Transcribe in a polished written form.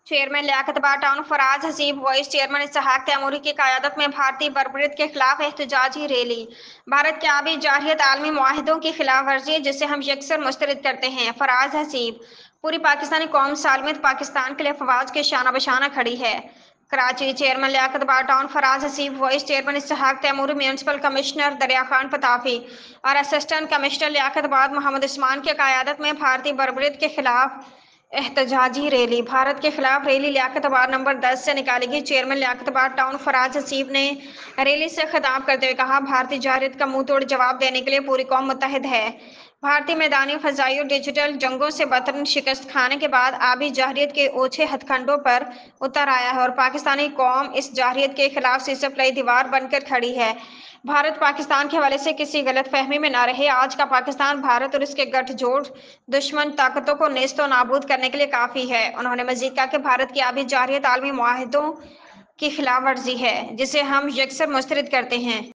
Chairman Liaquatabad town Faraz Haseeb vice chairman Ishaq Taimuri की क़यादत में भारतीय बर्बरियत के खिलाफ एहतजाजी रैली। भारत की आबी जारहियत आलमी मुआहिदों की खिलाफ वर्जी है जिसे हम यकसर मुस्तरद करते हैं। फराज हसीब पूरी पाकिस्तानी कौम सालमियत पाकिस्तान के लिए अफवाज के शाना बशाना खड़ी है। Karachi chairman Liaquatabad town Faraz Haseeb vice chairman Ishaq Taimuri municipal commissioner Darya Khan पताफी और असिस्टेंट कमिश्नर लियाकत बाद मोहम्मद उस्मान की क़यादत में भारतीय बर्बरियत के खिलाफ एहतजाजी रैली। भारत के खिलाफ रैली लियाकत बार नंबर 10 से निकाली गई। Chairman Liaquatabad town Faraz Haseeb ने रैली से खिताब करते हुए कहा, भारतीय जारहियत का मुंह तोड़ जवाब देने के लिए पूरी कौम मुत्तहिद है। भारतीय मैदानी फजाई और डिजिटल जंगों से बदतरीन शिकस्त खाने के बाद आबी जारहियत के ओछे हथकंडों पर उतर आया है और पाकिस्तानी कौम इस जारहियत के खिलाफ सीसफलाई दीवार बनकर खड़ी है। भारत पाकिस्तान के हवाले से किसी गलत फहमी में न रहे। आज का पाकिस्तान भारत और इसके गठजोड़ दुश्मन ताकतों को नेस्तो नाबूद करने के लिए काफी है। उन्होंने मजीद कहा कि भारत की आबी जारहियत आलमी मुआहिदों की खिलाफ वर्जी है जिसे हम यकसर मुस्तरद करते हैं।